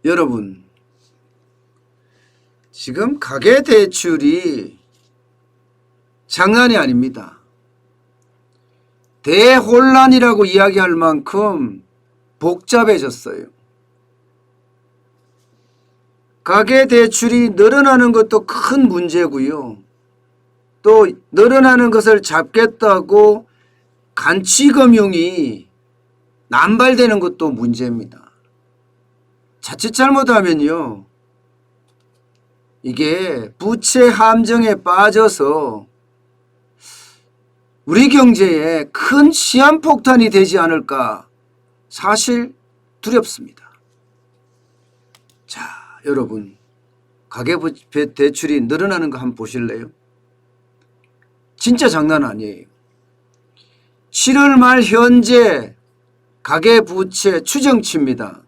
여러분, 지금 가계대출이 장난이 아닙니다. 대혼란이라고 이야기할 만큼 복잡해졌어요. 가계대출이 늘어나는 것도 큰 문제고요. 또 늘어나는 것을 잡겠다고 간치금융이 남발되는 것도 문제입니다. 자칫 잘못하면요, 이게 부채 함정에 빠져서 우리 경제에 큰 시한폭탄이 되지 않을까 사실 두렵습니다. 자, 여러분, 가계대출이 늘어나는 거 한번 보실래요? 진짜 장난 아니에요. 7월 말 현재 가계부채 추정치입니다.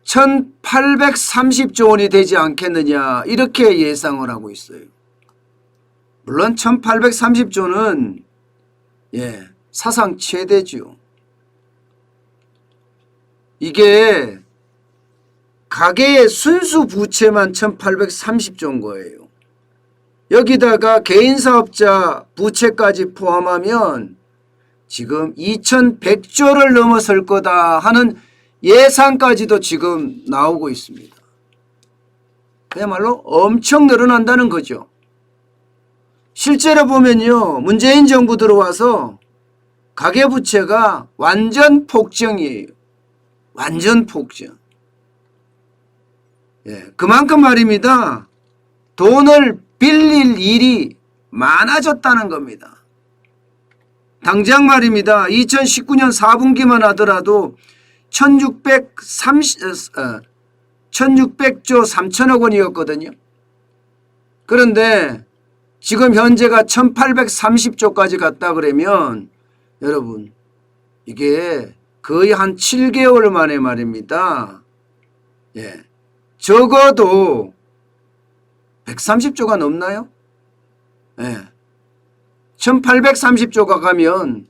1830조 원이 되지 않겠느냐 이렇게 예상을 하고 있어요. 물론 1830조는 사상 최대죠. 이게 가계의 순수 부채만 1830조인 거예요. 여기다가 개인사업자 부채까지 포함하면 지금 2100조를 넘어설 거다 하는 예상까지도 지금 나오고 있습니다. 그야말로 엄청 늘어난다는 거죠. 실제로 보면요, 문재인 정부 들어와서 가계부채가 완전 폭증이에요. 완전 폭증. 그만큼 말입니다. 돈을 빌릴 일이 많아졌다는 겁니다. 당장 말입니다. 2019년 4분기만 하더라도 1600조 3천억 원이었거든요. 그런데 지금 현재가 1830조까지 갔다 그러면 여러분, 이게 거의 한 7개월 만에 말입니다. 적어도 130조가 넘나요? 1830조가 가면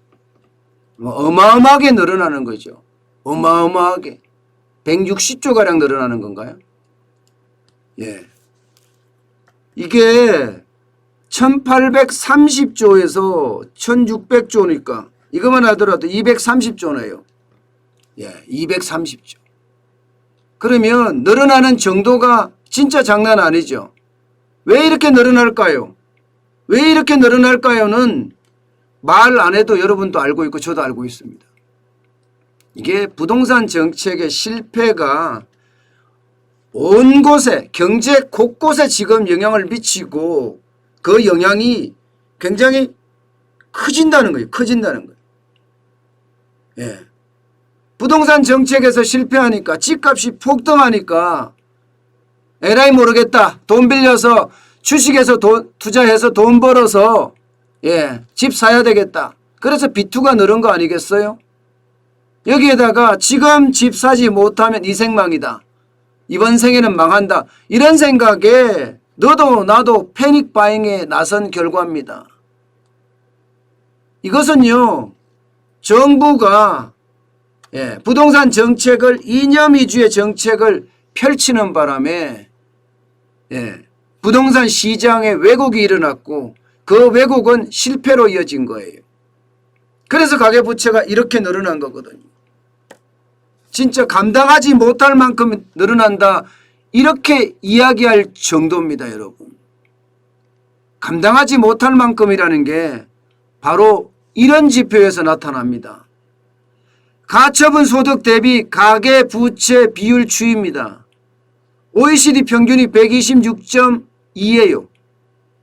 어마어마하게 늘어나는 거죠. 어마어마하게. 160조가량 늘어나는 건가요? 이게 1830조에서 1600조니까 이것만 하더라도 230조네요. 230조. 그러면 늘어나는 정도가 진짜 장난 아니죠. 왜 이렇게 늘어날까요? 왜 이렇게 늘어날까요는 말 안 해도 여러분도 알고 있고 저도 알고 있습니다. 이게 부동산 정책의 실패가 온 곳에, 경제 곳곳에 지금 영향을 미치고 그 영향이 굉장히 커진다는 거예요. 커진다는 거예요. 부동산 정책에서 실패하니까, 집값이 폭등하니까 에라이 모르겠다. 돈 빌려서 주식에서 투자해서 돈 벌어서 집 사야 되겠다. 그래서 비투가 늘은 거 아니겠어요? 여기에다가 지금 집 사지 못하면 이생망이다. 이번 생에는 망한다. 이런 생각에 너도 나도 패닉 바잉에 나선 결과입니다. 이것은요, 정부가 부동산 정책을 이념 위주의 정책을 펼치는 바람에 부동산 시장에 왜곡이 일어났고 그 왜곡은 실패로 이어진 거예요. 그래서 가계부채가 이렇게 늘어난 거거든요. 진짜 감당하지 못할 만큼 늘어난다 이렇게 이야기할 정도입니다. 여러분. 감당하지 못할 만큼이라는 게 바로 이런 지표에서 나타납니다. 가처분 소득 대비 가계부채 비율 추이입니다. OECD 평균이 126.2예요.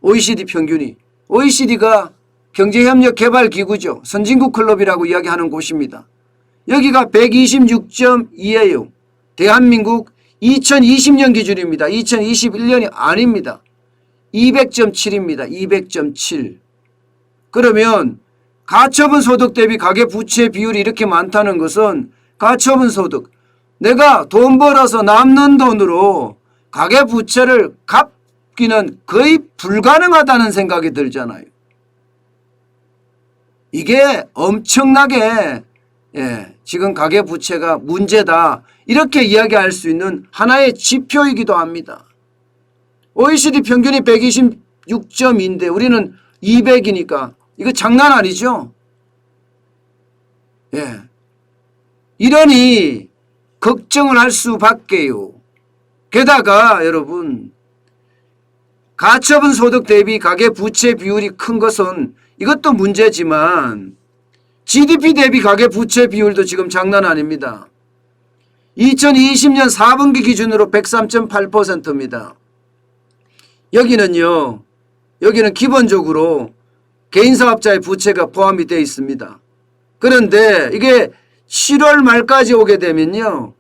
OECD 평균이. OECD가 경제협력개발기구죠. 선진국 클럽이라고 이야기하는 곳입니다. 여기가 126.2예요. 대한민국 2020년 기준입니다. 2021년이 아닙니다. 200.7입니다. 200.7. 그러면 가처분 소득 대비 가계부채 비율이 이렇게 많다는 것은 가처분 소득, 내가 돈 벌어서 남는 돈으로 가계부채를 갚기는 거의 불가능하다는 생각이 들잖아요. 이게 엄청나게 지금 가계부채가 문제다 이렇게 이야기할 수 있는 하나의 지표이기도 합니다. OECD 평균이 126점인데 우리는 200이니까 이거 장난 아니죠. 이러니 걱정을 할 수밖에요. 게다가 여러분 가처분 소득 대비 가계부채 비율이 큰 것은 이것도 문제지만 GDP 대비 가계부채 비율도 지금 장난 아닙니다. 2020년 4분기 기준으로 103.8%입니다. 여기는 기본적으로 개인사업자의 부채가 포함이 되어 있습니다. 그런데 이게 7월 말까지 오게 되면요.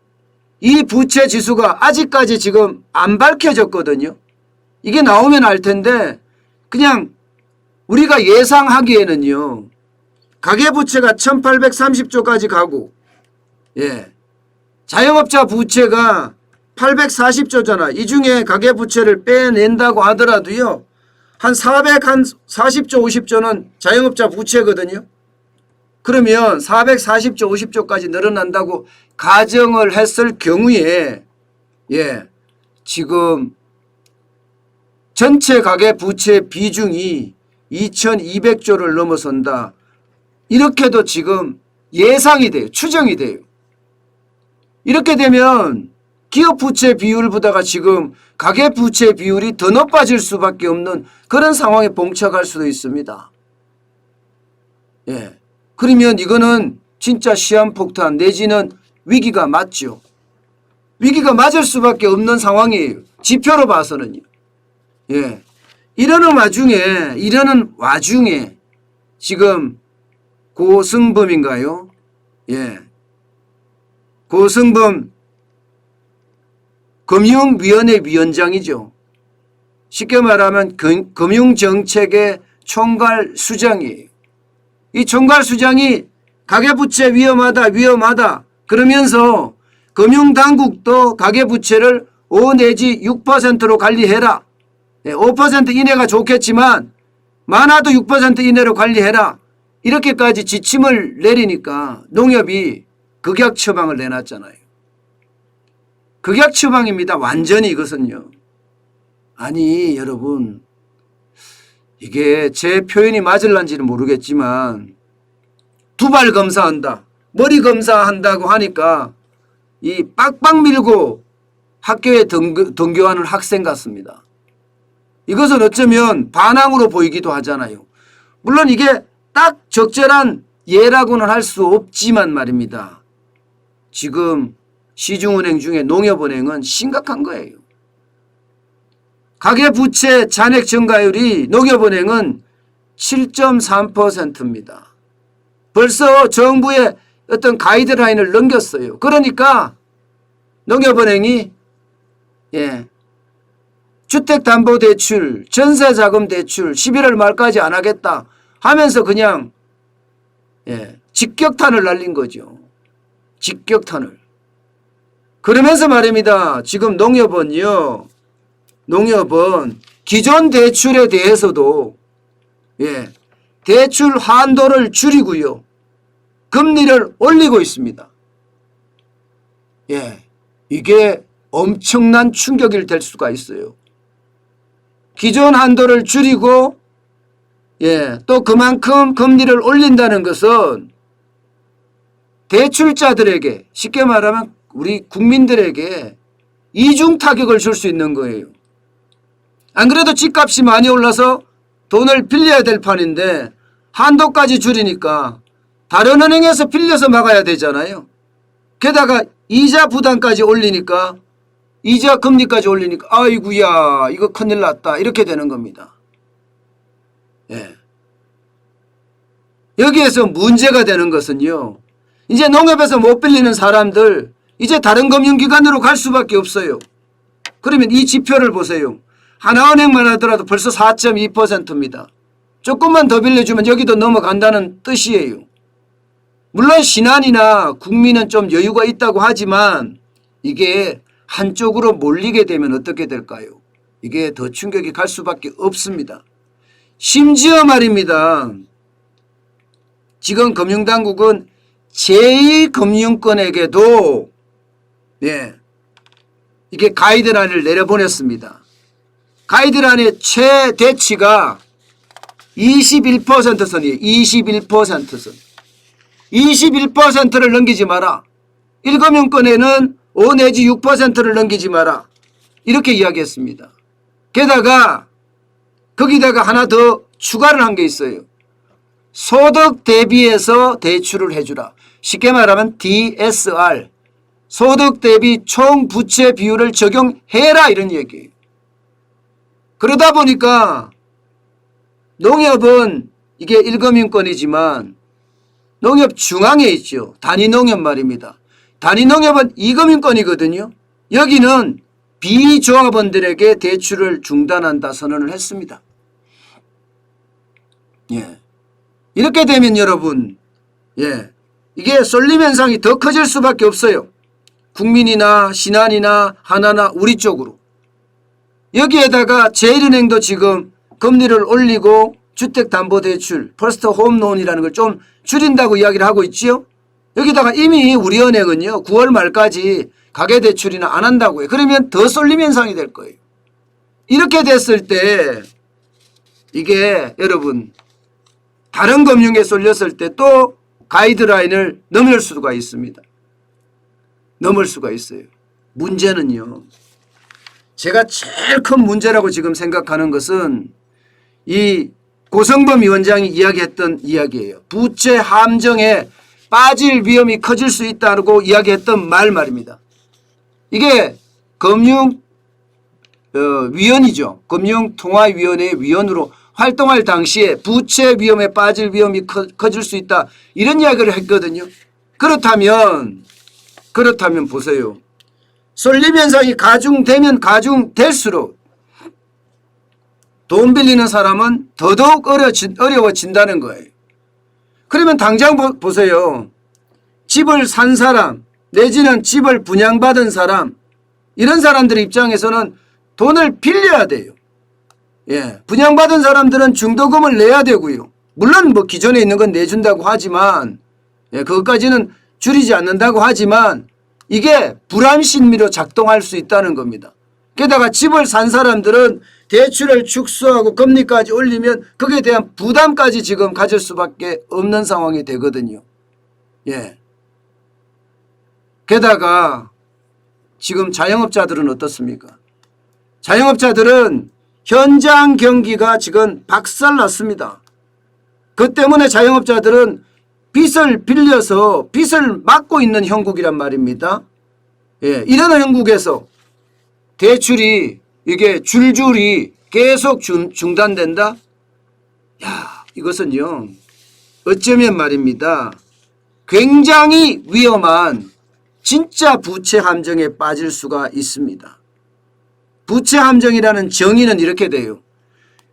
이 부채 지수가 아직까지 지금 안 밝혀졌거든요. 이게 나오면 알 텐데 그냥 우리가 예상하기에는요. 가계부채가 1830조까지 가고 자영업자 부채가 840조잖아. 이 중에 가계부채를 빼낸다고 하더라도요. 한 440조 50조는 자영업자 부채거든요. 그러면 440조 50조까지 늘어난다고 가정을 했을 경우에 지금 전체 가계부채 비중이 2200조를 넘어선다. 이렇게도 지금 예상이 돼요. 추정이 돼요. 이렇게 되면 기업부채 비율보다가 지금 가계부채 비율이 더 높아질 수밖에 없는 그런 상황에 봉착할 수도 있습니다. 그러면 이거는 진짜 시한폭탄 내지는 위기가 맞죠. 위기가 맞을 수밖에 없는 상황이에요. 지표로 봐서는요. 이러는 와중에 지금 고승범인가요? 고승범 금융위원회 위원장이죠. 쉽게 말하면 금융정책의 총괄수장이에요. 이 총괄수장이 가계부채 위험하다 그러면서 금융당국도 가계부채를 5 내지 6%로 관리해라. 5% 이내가 좋겠지만 많아도 6% 이내로 관리해라. 이렇게까지 지침을 내리니까 농협이 극약 처방을 내놨잖아요. 극약 처방입니다. 완전히 이것은요. 아니 여러분 이게 제 표현이 맞을런지는 모르겠지만 두발 검사한다. 머리 검사한다고 하니까 이 빡빡 밀고 학교에 등교하는 학생 같습니다. 이것은 어쩌면 반항으로 보이기도 하잖아요. 물론 이게 딱 적절한 예라고는 할 수 없지만 말입니다. 지금 시중은행 중에 농협은행은 심각한 거예요. 가계부채 잔액 증가율이 농협은행은 7.3%입니다. 벌써 정부의 어떤 가이드라인을 넘겼어요. 그러니까 농협은행이 주택담보대출, 전세자금대출 11월 말까지 안 하겠다 하면서 그냥 직격탄을 날린 거죠. 직격탄을. 그러면서 말입니다. 지금 농협은 기존 대출에 대해서도 대출 한도를 줄이고요. 금리를 올리고 있습니다. 이게 엄청난 충격이 될 수가 있어요. 기존 한도를 줄이고 또 그만큼 금리를 올린다는 것은 대출자들에게 쉽게 말하면 우리 국민들에게 이중 타격을 줄 수 있는 거예요. 안 그래도 집값이 많이 올라서 돈을 빌려야 될 판인데 한도까지 줄이니까 다른 은행에서 빌려서 막아야 되잖아요. 게다가 이자 부담까지 올리니까 이자 금리까지 올리니까 아이고야 이거 큰일 났다 이렇게 되는 겁니다. 여기에서 문제가 되는 것은요. 이제 농협에서 못 빌리는 사람들 이제 다른 금융기관으로 갈 수밖에 없어요. 그러면 이 지표를 보세요. 하나은행만 하더라도 벌써 4.2%입니다. 조금만 더 빌려주면 여기도 넘어간다는 뜻이에요. 물론 신한이나 국민은 좀 여유가 있다고 하지만 이게 한쪽으로 몰리게 되면 어떻게 될까요? 이게 더 충격이 갈 수밖에 없습니다. 심지어 말입니다. 지금 금융당국은 제2금융권에게도 이게 가이드라인을 내려보냈습니다. 가이드라인의 최대치가 21%선이에요. 21%선. 21%를 넘기지 마라. 1금융권에는 5 내지 6%를 넘기지 마라. 이렇게 이야기했습니다. 게다가 거기다가 하나 더 추가를 한 게 있어요. 소득 대비해서 대출을 해주라. 쉽게 말하면 DSR, 소득 대비 총 부채 비율을 적용해라 이런 얘기예요. 그러다 보니까 농협은 이게 1금융권이지만 농협 중앙에 있죠. 단위농협 말입니다. 단위농협은 2금융권이거든요. 여기는 비조합원들에게 대출을 중단한다 선언을 했습니다. 이렇게 되면 여러분 이게 쏠림 현상이 더 커질 수밖에 없어요. 국민이나 신한이나 하나나 우리 쪽으로. 여기에다가 제1은행도 지금 금리를 올리고 주택담보대출 퍼스트 홈론이라는 걸 좀 줄인다고 이야기를 하고 있지요. 여기다가 이미 우리은행은요 9월 말까지 가계대출이나 안 한다고 해요. 그러면 더 쏠림 현상이 될 거예요. 이렇게 됐을 때 이게 여러분 다른 금융에 쏠렸을 때 또 가이드라인을 넘을 수가 있습니다. 넘을 수가 있어요. 문제는요. 제가 제일 큰 문제라고 지금 생각하는 것은 이 고성범 위원장이 이야기했던 이야기예요. 부채 함정에 빠질 위험이 커질 수 있다고 이야기했던 말입니다. 이게 금융위원이죠. 금융통화위원회 위원으로 활동할 당시에 부채 위험에 빠질 위험이 커질 수 있다. 이런 이야기를 했거든요. 그렇다면 보세요. 쏠림 현상이 가중되면 가중될수록 돈 빌리는 사람은 더더욱 어려워진다는 거예요. 그러면 당장 보세요. 집을 산 사람 내지는 집을 분양받은 사람 이런 사람들 입장에서는 돈을 빌려야 돼요. 분양받은 사람들은 중도금을 내야 되고요. 물론 뭐 기존에 있는 건 내준다고 하지만 그것까지는 줄이지 않는다고 하지만 이게 불안심리로 작동할 수 있다는 겁니다. 게다가 집을 산 사람들은 대출을 축소하고 금리까지 올리면 거기에 대한 부담까지 지금 가질 수밖에 없는 상황이 되거든요. 게다가 지금 자영업자들은 어떻습니까? 자영업자들은 현장 경기가 지금 박살났습니다. 그 때문에 자영업자들은 빚을 빌려서 빚을 막고 있는 형국이란 말입니다. 이런 형국에서 대출이 이게 줄줄이 계속 중단된다? 이것은요 어쩌면 말입니다. 굉장히 위험한 진짜 부채 함정에 빠질 수가 있습니다. 부채 함정이라는 정의는 이렇게 돼요.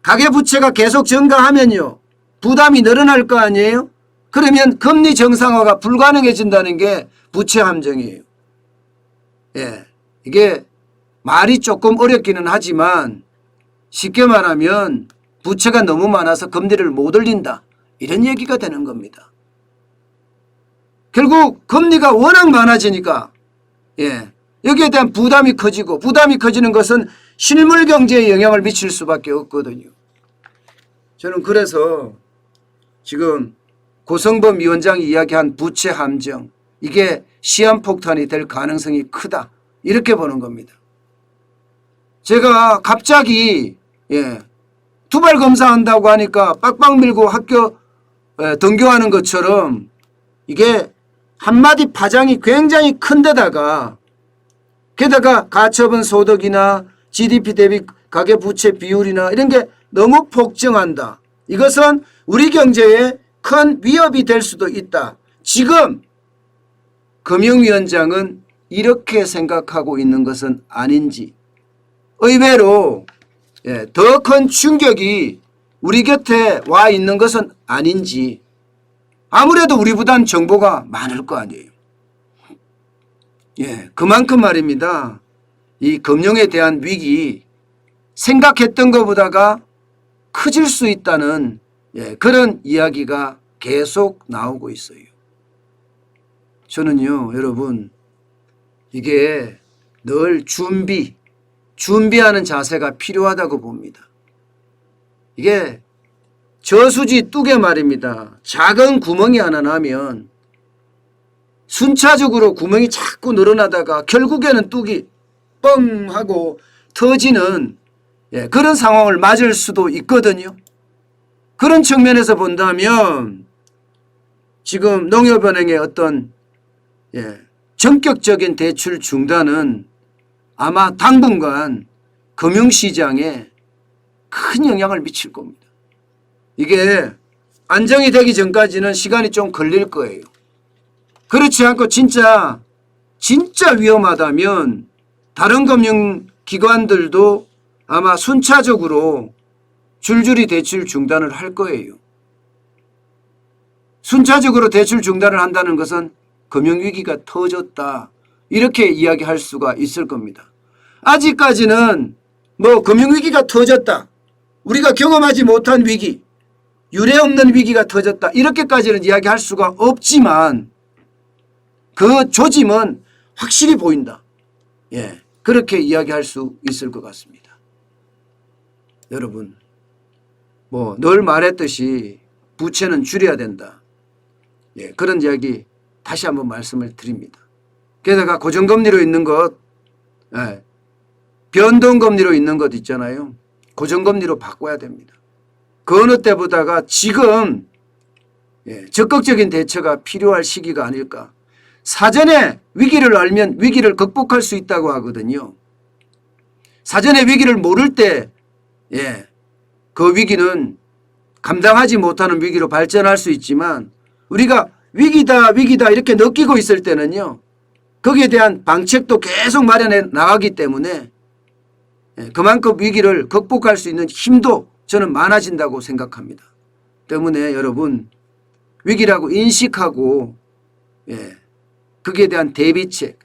가계부채가 계속 증가하면요 부담이 늘어날 거 아니에요? 그러면 금리 정상화가 불가능해진다는 게 부채 함정이에요. 이게 말이 조금 어렵기는 하지만 쉽게 말하면 부채가 너무 많아서 금리를 못 올린다. 이런 얘기가 되는 겁니다. 결국 금리가 워낙 많아지니까 여기에 대한 부담이 커지고 부담이 커지는 것은 실물 경제에 영향을 미칠 수밖에 없거든요. 저는 그래서 지금 고성범 위원장이 이야기한 부채 함정 이게 시한폭탄이 될 가능성이 크다. 이렇게 보는 겁니다. 제가 갑자기 두발 검사한다고 하니까 빡빡 밀고 학교 등교하는 것처럼 이게 한마디 파장이 굉장히 큰 데다가 게다가 가처분 소득이나 GDP 대비 가계부채 비율이나 이런 게 너무 폭증한다. 이것은 우리 경제에 큰 위협이 될 수도 있다. 지금 금융위원장은 이렇게 생각하고 있는 것은 아닌지 의외로 더 큰 충격이 우리 곁에 와 있는 것은 아닌지 아무래도 우리보단 정보가 많을 거 아니에요. 그만큼 말입니다. 이 금융에 대한 위기 생각했던 것보다가 커질 수 있다는 그런 이야기가 계속 나오고 있어요. 저는요, 여러분, 이게 늘 준비하는 자세가 필요하다고 봅니다. 이게 저수지 뚝에 말입니다. 작은 구멍이 하나 나면 순차적으로 구멍이 자꾸 늘어나다가 결국에는 뚝이 뻥 하고 터지는 그런 상황을 맞을 수도 있거든요. 그런 측면에서 본다면 지금 농협은행의 어떤 전격적인 대출 중단은 아마 당분간 금융시장에 큰 영향을 미칠 겁니다. 이게 안정이 되기 전까지는 시간이 좀 걸릴 거예요. 그렇지 않고 진짜 위험하다면 다른 금융기관들도 아마 순차적으로 줄줄이 대출 중단을 할 거예요. 순차적으로 대출 중단을 한다는 것은 금융위기가 터졌다, 이렇게 이야기할 수가 있을 겁니다. 아직까지는 뭐 금융위기가 터졌다, 우리가 경험하지 못한 위기, 유례없는 위기가 터졌다, 이렇게까지는 이야기할 수가 없지만 그 조짐은 확실히 보인다. 그렇게 이야기할 수 있을 것 같습니다. 여러분, 뭐 늘 말했듯이 부채는 줄여야 된다. 그런 이야기 다시 한번 말씀을 드립니다. 게다가 고정금리로 있는 것, 변동금리로 있는 것 있잖아요. 고정금리로 바꿔야 됩니다. 그 어느 때보다가 지금 적극적인 대처가 필요할 시기가 아닐까. 사전에 위기를 알면 위기를 극복할 수 있다고 하거든요. 사전에 위기를 모를 때 그 위기는 감당하지 못하는 위기로 발전할 수 있지만 우리가 위기다 이렇게 느끼고 있을 때는요, 거기에 대한 방책도 계속 마련해 나가기 때문에 그만큼 위기를 극복할 수 있는 힘도 저는 많아진다고 생각합니다. 때문에 여러분, 위기라고 인식하고 거기에 대한 대비책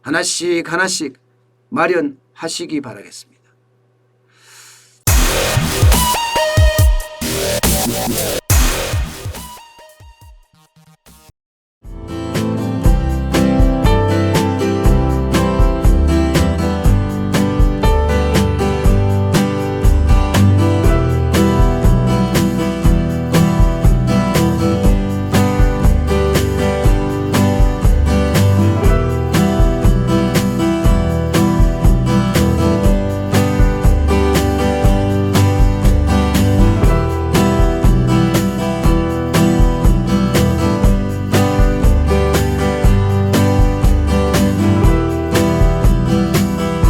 하나씩 마련하시기 바라겠습니다.